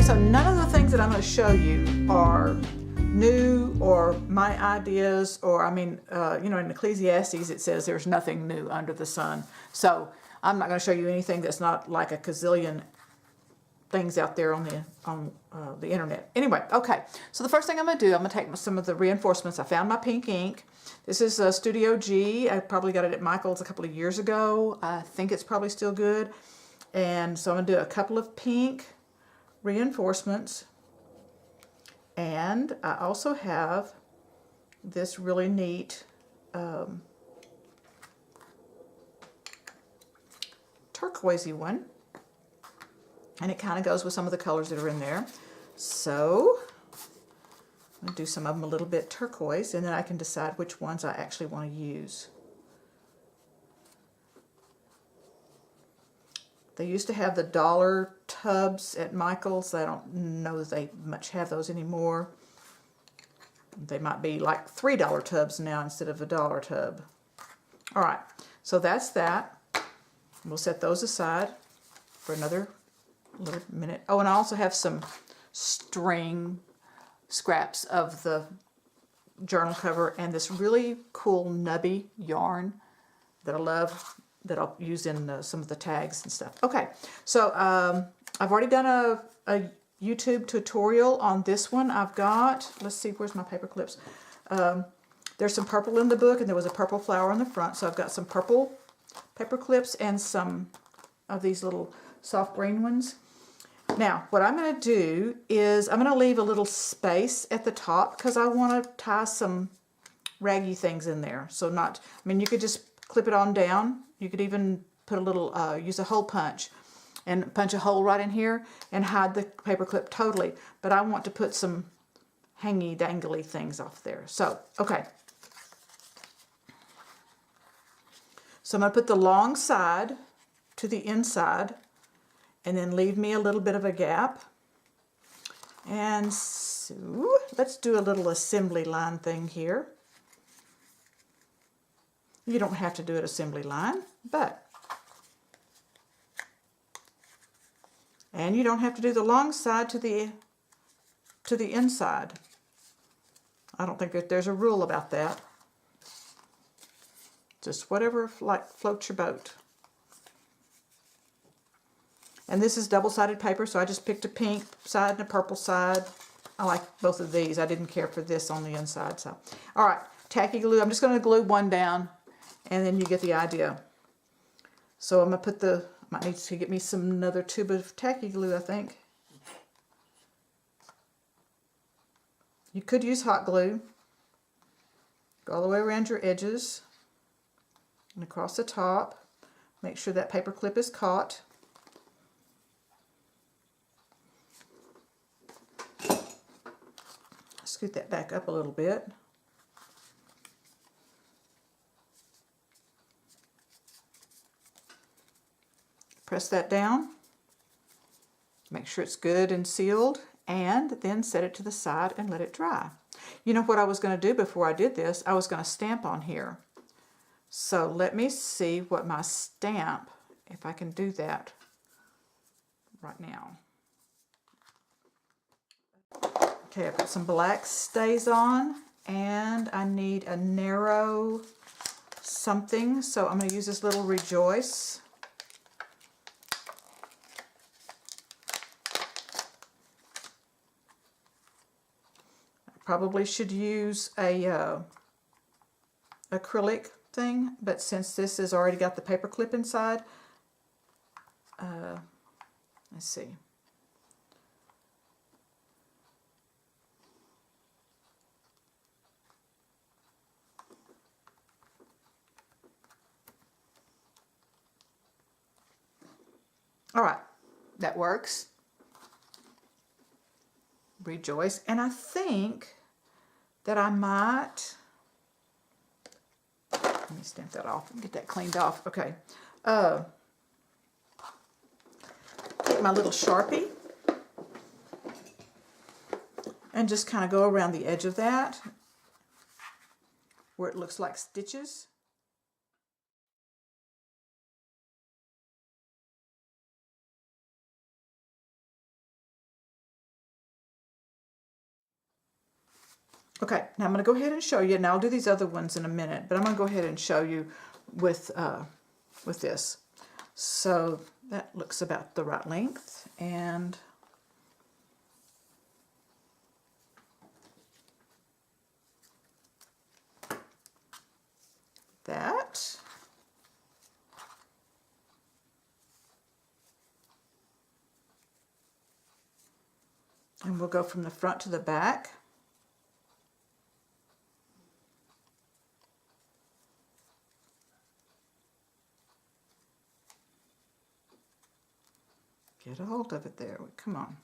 so none of the things that I'm going to show you are new or my ideas, or I mean, you know, in Ecclesiastes it says there's nothing new under the sun. So I'm not going to show you anything that's not like a gazillion things out there on the internet. Anyway, okay. So the first thing I'm going to do, I'm going to take some of the reinforcements. I found my pink ink. This is Studio G. I probably got it at Michael's a couple of years ago. I think it's probably still good. And so I'm going to do a couple of pink reinforcements. And I also have this really neat turquoisey one. And it kind of goes with some of the colors that are in there. So I'm going to do some of them a little bit turquoise, and then I can decide which ones I actually want to use. They used to have the dollar tubs at Michael's. I don't know that they much have those anymore. They might be like $3 tubs now instead of a dollar tub. All right, so that's that. We'll set those aside for another little minute. Oh, and I also have some string scraps of the journal cover and this really cool nubby yarn that I love, that I'll use in some of the tags and stuff. Okay, so I've already done a YouTube tutorial on this one. I've got, let's see, where's my paper clips? There's some purple in the book, and there was a purple flower on the front, so I've got some purple paper clips and some of these little soft green ones. Now, what I'm going to do is I'm going to leave a little space at the top because I want to tie some raggy things in there. So not, I mean, you could just clip it on down. You could even put a little, use a hole punch and punch a hole right in here and hide the paper clip totally. But I want to put some hangy dangly things off there. So, okay. So I'm going to put the long side to the inside and then leave me a little bit of a gap. And so let's do a little assembly line thing here. You don't have to do an assembly line, but, and you don't have to do the long side to the inside. I don't think that there's a rule about that. Just whatever like floats your boat. And this is double-sided paper, so I just picked a pink side and a purple side. I like both of these. I didn't care for this on the inside. So, all right, tacky glue. I'm just going to glue one down, and then you get the idea. So I'm going to put the, I might need to get me another tube of tacky glue, I think. You could use hot glue. Go all the way around your edges and across the top. Make sure that paper clip is caught. Scoot that back up a little bit. Press that down. Make sure it's good and sealed, and then set it to the side and let it dry. You know what I was going to do before I did this? I was going to stamp on here. So let me see what my stamp, if I can do that right now. Okay, I put some black stays on, and I need a narrow something, so I'm going to use this little Rejoice. I probably should use a acrylic thing, but since this has already got the paper clip inside, let's see. All right, that works. Rejoice. And I think that I might, let me stamp that off and get that cleaned off. Okay. Take my little Sharpie and just kind of go around the edge of that where it looks like stitches. Okay, now I'm going to go ahead and show you, and I'll do these other ones in a minute, but I'm going to go ahead and show you with this. So that looks about the right length, and that. And we'll go from the front to the back. Get a hold of it there. Come on.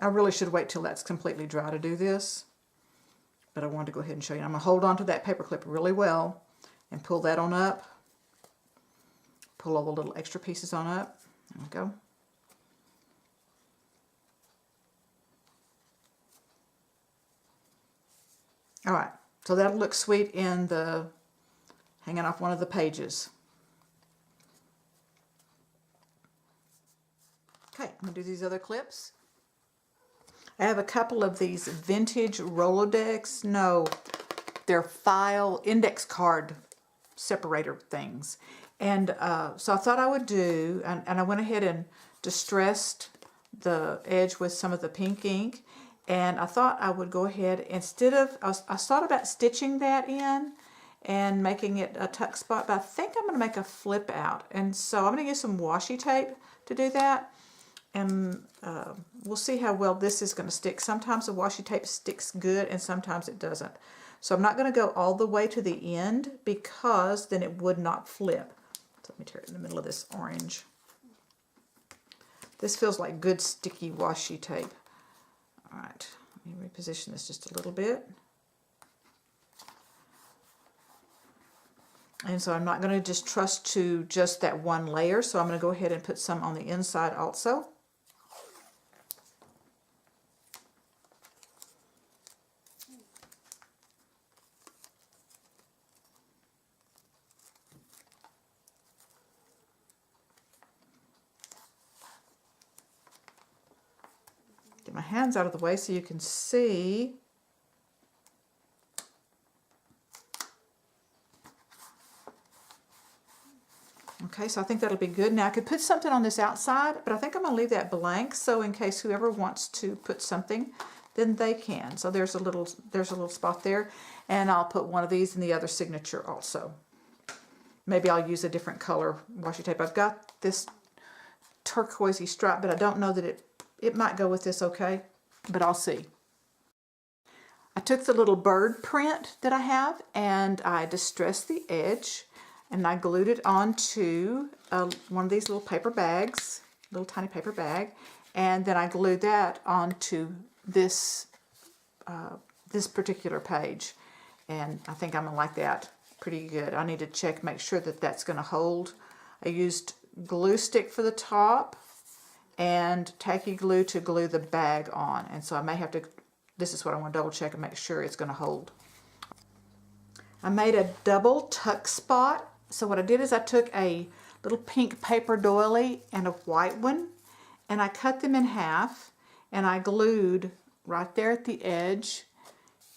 I really should wait till that's completely dry to do this, but I wanted to go ahead and show you. I'm going to hold on to that paper clip really well and pull that on up. Pull all the little extra pieces on up. There we go. All right, so that'll look sweet in the hanging off one of the pages. Okay, I'm going to do these other clips. I have a couple of these vintage Rolodex, no, they're file index card separator things. And so I thought I would do, and I went ahead and distressed the edge with some of the pink ink. And I thought I would go ahead, instead of, I thought about stitching that in and making it a tuck spot, but I think I'm going to make a flip out. And so I'm going to use some washi tape to do that. And we'll see how well this is going to stick. Sometimes the washi tape sticks good and sometimes it doesn't. So I'm not going to go all the way to the end because then it would not flip. So let me tear it in the middle of this orange. This feels like good sticky washi tape. All right, let me reposition this just a little bit. And so I'm not going to just trust to just that one layer, so I'm going to go ahead and put some on the inside also. Get my hands out of the way so you can see. Okay, so I think that'll be good. Now I could put something on this outside, but I think I'm going to leave that blank, so in case whoever wants to put something, then they can. So there's a little spot there, and I'll put one of these in the other signature also. Maybe I'll use a different color washi tape. I've got this turquoisey stripe, but I don't know that it might go with this okay, but I'll see. I took the little bird print that I have and I distressed the edge and I glued it onto one of these little paper bags, little tiny paper bag, and then I glued that onto this this particular page, and I think I'm gonna like that pretty good. I need to check, make sure that that's gonna hold. I used glue stick for the top and tacky glue to glue the bag on, and so I may have to, this is what I want to double check and make sure it's going to hold. I made a double tuck spot. So what I did is I took a little pink paper doily and a white one, and I cut them in half, and I glued right there at the edge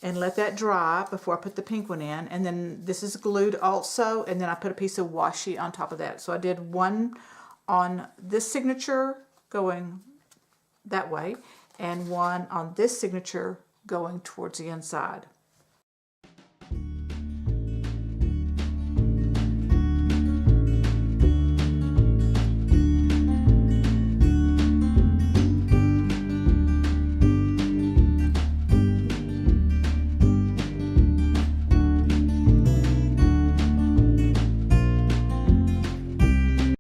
and let that dry before I put the pink one in. And then this is glued also, and then I put a piece of washi on top of that. So I did one on this signature going that way, and one on this signature going towards the inside.